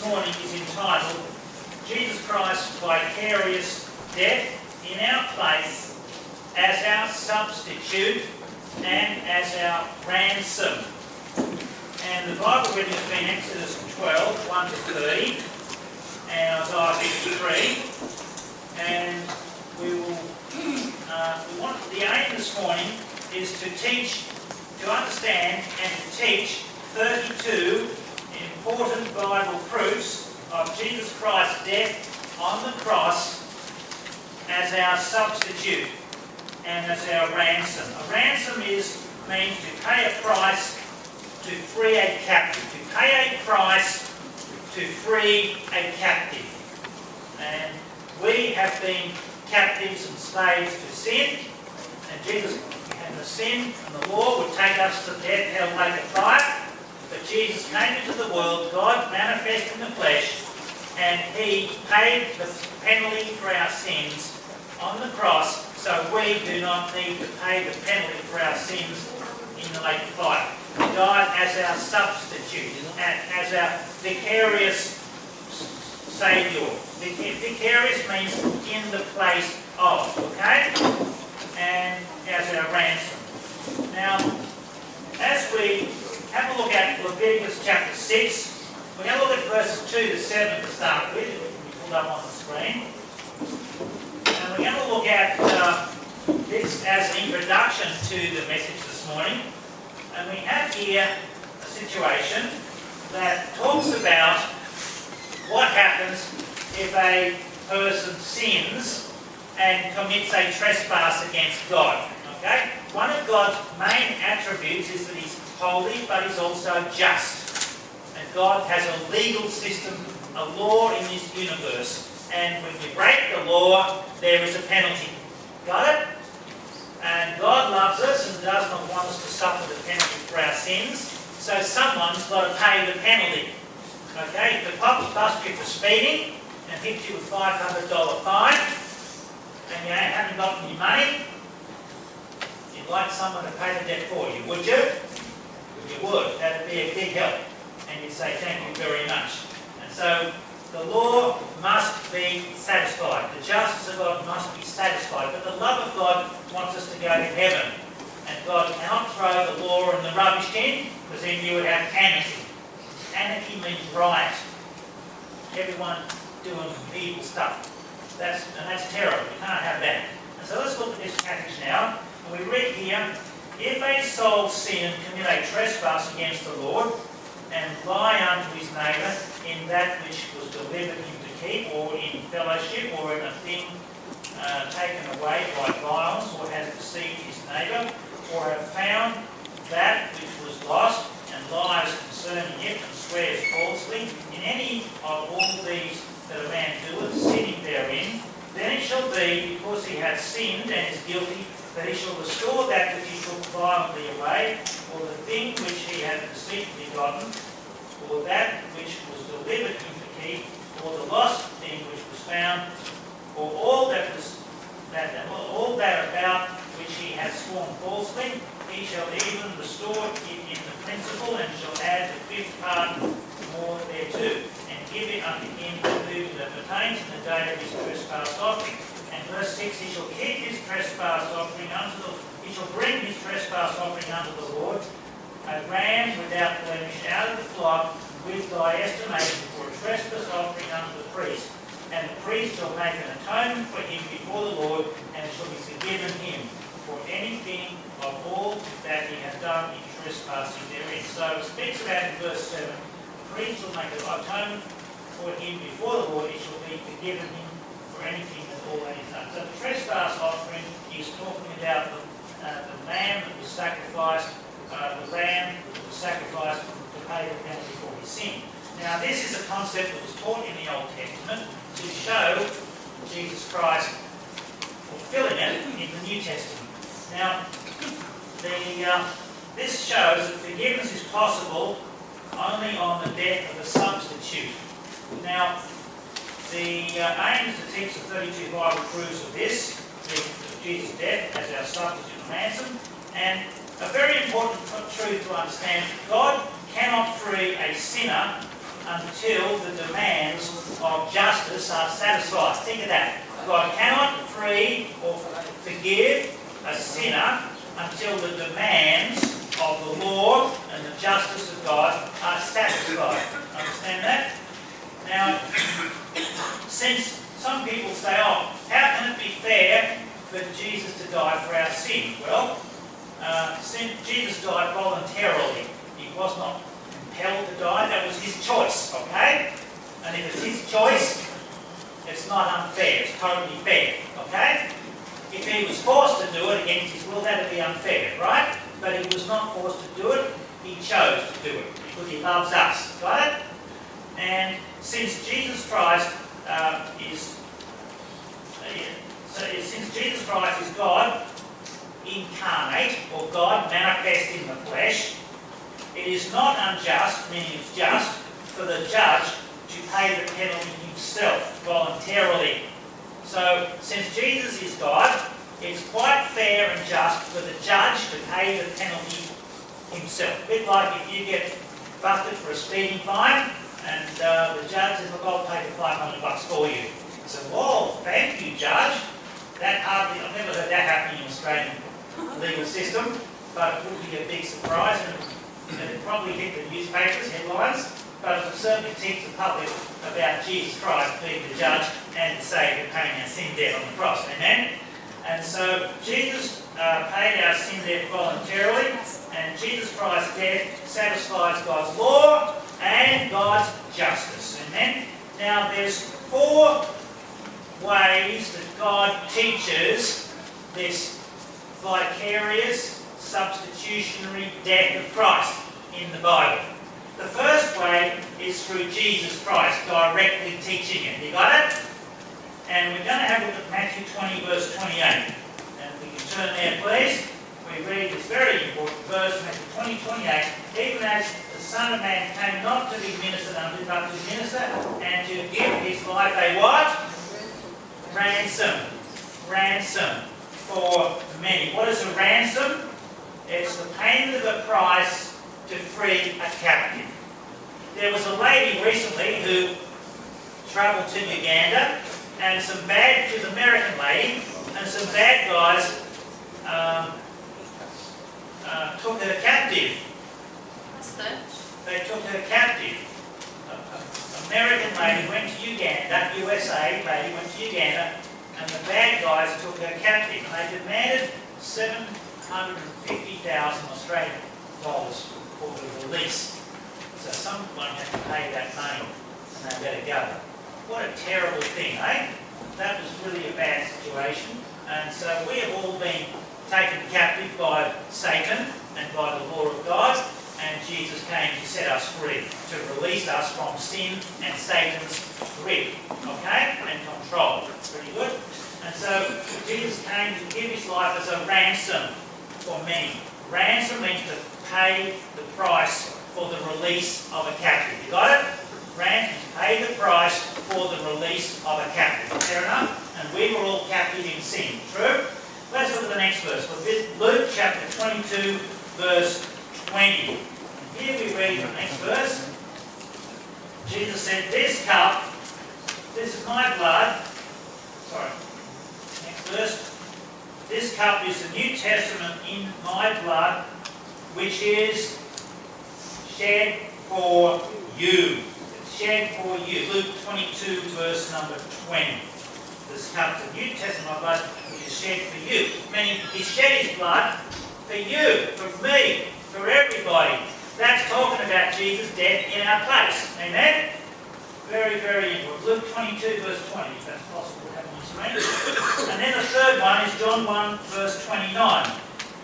this morning is entitled Jesus Christ's Vicarious Death in our place as our substitute and as our ransom. And the Bible reading has been Exodus 12, 1 to 30, and Isaiah 53. And the aim this morning is to understand and to teach 32 important Bible proofs of Jesus Christ's death on the cross as our substitute and as our ransom. A ransom means to pay a price to free a captive. To pay a price to free a captive. And we have been captives and slaves to sin, and Jesus and the sin and the law would take us to death, hell, lake of fire. But Jesus came into the world, God manifest in the flesh, and He paid the penalty for our sins on the cross, so we do not need to pay the penalty for our sins in the lake of fire. He died as our substitute, as our vicarious Saviour. Vicarious means in the place of, okay? And as our ransom. Now, as we have a look at Leviticus chapter 6, we're going to look at verses 2 to 7 to start with. It will be pulled up on the screen. And we're going to look at this as an introduction to the message this morning. And we have here a situation that talks about what happens if a person sins and commits a trespass against God. Okay? One of God's main attributes is that He's holy, but He's also just. And God has a legal system, a law in this universe. And when we break the law, there is a penalty. Got it? And God loves us and does not want us to suffer the penalty for our sins. So someone's got to pay the penalty. Okay? If the cops bust you for speeding and hit you with a $500 fine, and you haven't got any money, you'd like someone to pay the debt for you, would you? You would. That would be a big help. And you'd say, thank you very much. And so the law must be satisfied. The justice of God must be satisfied. But the love of God wants us to go to heaven. And God cannot throw the law in the rubbish bin, because then you would have anarchy. Anarchy means riot. Everyone doing evil stuff. That's terrible. You can't have that. And so let's look at this passage now. And we read here, if a soul sin and commit a trespass against the Lord, and lie unto his neighbour in that which was delivered him to keep, or in fellowship, or in a thing taken away by violence, or has deceived his neighbour, or have found that which was lost, and lies concerning it, and swears falsely, in any of all these that a man doeth, sinning therein, then it shall be, because he hath sinned and is guilty, that he shall restore that which he took violently away, or the thing which he hath deceitfully gotten, or that which was delivered him to keep, or the lost thing which was found, or all that about which he hath sworn falsely, he shall even restore it in the principal, and shall add the fifth part more thereto, and give it unto him who that pertains in the day of his trespass offering. And verse 6, he shall keep his trespass offering he shall bring his trespass offering unto the Lord, a ram without blemish out of the flock, with thy estimation for a trespass offering unto the priest. And the priest shall make an atonement for him before the Lord, and it shall be forgiven him for anything of all that he hath done in trespassing therein. So it speaks about in verse 7, the priest shall make an atonement for him before the Lord, it shall be forgiven him for anything of all that he's done. So the trespass offering is talking about the lamb that was sacrificed, the lamb that was sacrificed to pay the penalty for his sin. Now this is a concept that was taught in the Old Testament to show Jesus Christ fulfilling it in the New Testament. Now, this shows that forgiveness is possible only on the death of a substitute. Now, the aim is to teach the 32 Bible proofs of this, Jesus' death as our substitute and ransom, and a very important truth to understand, God cannot free a sinner until the demands of justice are satisfied. Think of that. God cannot free or forgive a sinner until the demands of the law and the justice of God are satisfied. Understand that? Now, since some people say, oh, how can it be fair for Jesus to die for our sin? Well, since Jesus died voluntarily, he was not compelled to die, that was his choice, okay? And if it's his choice, it's not unfair, it's totally fair, okay? If he was forced to do it against his will, that would be unfair, right? But he was not forced to do it, he chose to do it, because he loves us, got it? And since Jesus Christ is God incarnate, or God manifest in the flesh, it is not unjust, meaning it's just, for the judge to pay the penalty himself voluntarily. So, since Jesus is God, it's quite fair and just for the judge to pay the penalty himself. A bit like if you get busted for a speeding fine, and the judge says, look, I'll pay the $500 for you. So, whoa, thank you, judge. I've never heard that happening in the Australian legal system, but it would be a big surprise, and it probably hit the newspapers, headlines, but it would certainly teach the public about Jesus Christ being the judge and the Saviour paying our sin debt on the cross. Amen? And so Jesus paid our sin debt voluntarily, and Jesus Christ's death satisfies God's law and God's justice. Amen? Now there's 4 ways that God teaches this vicarious, substitutionary death of Christ in the Bible. The first way is through Jesus Christ directly teaching it. You got it? And we're going to have a look at Matthew 20, verse 28. And we can turn there, please. We read this very important verse, Matthew 20, 28. Even as the Son of Man came not to be ministered unto, but to minister and to give his life a what? Ransom. Ransom for many. What is a ransom? It's the payment of a price to free a captive. There was a lady recently who travelled to Uganda, and she was an American lady, and some bad guys took her captive. What's that? They took her captive. An American lady went to Uganda, USA lady went to Uganda, and the bad guys took her captive, and they demanded 750,000 Australian dollars for the release. So someone had to pay that money, and they better go. What a terrible thing, eh? That was really a bad situation. And so we have all been taken captive by Satan and by the law of God, and Jesus came to set us free, to release us from sin and Satan's grip, okay, and control. Pretty good. And so Jesus came to give his life as a ransom for many. Ransom means to pay the price for the release of a captive. You got it? Ransom is pay the price for the release of a captive. Fair enough? And we were all captive in sin. True? Let's look at the next verse. Luke chapter 22, verse 20. And here we read the next verse. Jesus said, this cup, this is my blood. Sorry. Next verse. This cup is the New Testament in my blood, which is shed for you. It's shed for you. Luke 22, verse number 20. This cup is the New Testament of my blood, which is shed for you. Meaning, he shed his blood for you, for me, for everybody. That's talking about Jesus' death in our place. Amen? Very, very important. Luke 22, verse 20, if that's possible to have on the screen. And then the third one is John 1, verse 29.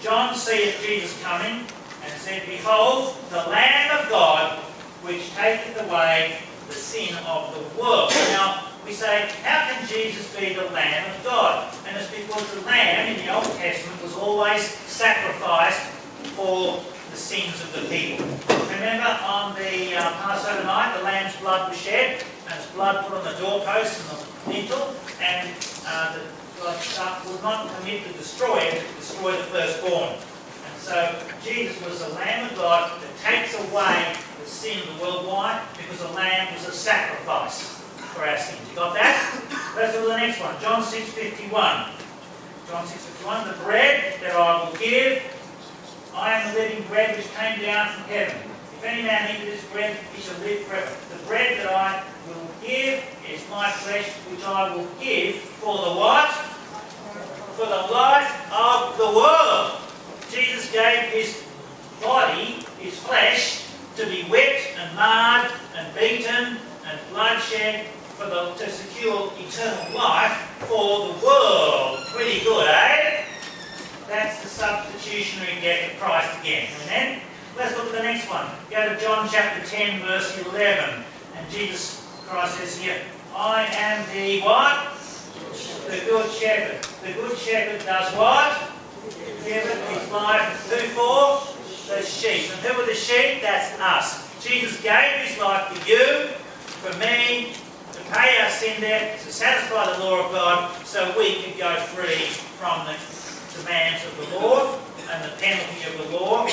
John seeth Jesus coming, and said, behold, the Lamb of God, which taketh away the sin of the world. Now, we say, how can Jesus be the Lamb of God? And it's because the Lamb in the Old Testament was always sacrificed for the sins of the people. Remember, on the Passover night, the lamb's blood was shed, and its blood put on the doorpost and the lintel, and the blood would not permit to destroy it, to destroy the firstborn. And so Jesus was the Lamb of God that takes away the the sin of the world. Why? Because the Lamb was a sacrifice for our sins. You got that? Let's do the next one. John 6:51. John 6:51. The bread that I will give, I am the living bread which came down from heaven. If any man eat this bread, he shall live forever. The bread that I will give is my flesh, which I will give for the what? For the life of the world. Jesus gave his body, his flesh, to be whipped and marred and beaten and bloodshed to secure eternal life for the world. Pretty good, eh? That's the substitutionary death of Christ again. Amen? Let's look at the next one. Go to John chapter 10, verse 11. And Jesus Christ says here, I am the what? The good shepherd. The good shepherd does what? Giveth his life. Who for? The sheep. And who are the sheep? That's us. Jesus gave his life for you, for me, to pay our sin debt, to satisfy the law of God, so we could go free from the demands of the law and the penalty of the law of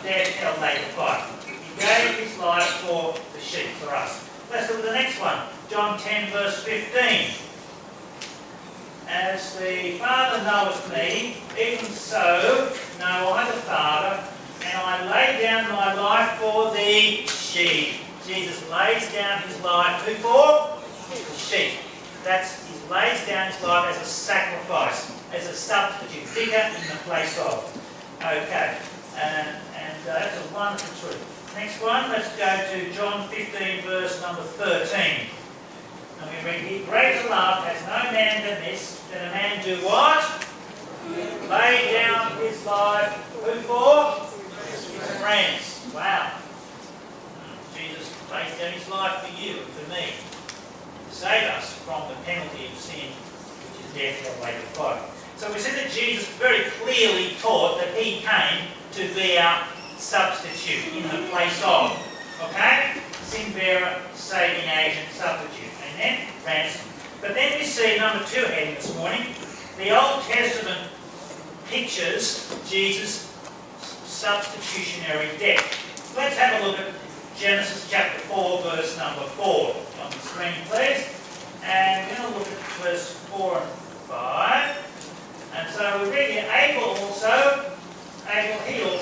death, hell, later fire. He gave his life for the sheep, for us. Let's look at the next one. John 10, verse 15. As the Father knoweth me, even so know I the Father, and I lay down my life for the sheep. Jesus lays down his life, who for? The sheep. He lays down his life as a sacrifice, as a substitute, vicar in the place of. Okay, and that's a wonderful truth. Next one, let's go to John 15, verse number 13. And we read here, greater love has no man than this, that a man do what? Lay down his life. Who for? His friends. Wow. Jesus lays down his life for you and for me, to save us from the penalty of sin, which is death, hell, later fire. So we see that Jesus very clearly taught that he came to be our substitute in the place of. Okay? Sin bearer, saving agent, substitute. Amen? Ransom. But then we see number 2 heading this morning. The Old Testament pictures Jesus' substitutionary death. Let's have a look at Genesis chapter 4, verse number 4. On the screen, please. And we're going to look at verse 4 and 5. And so we read here, Abel, he also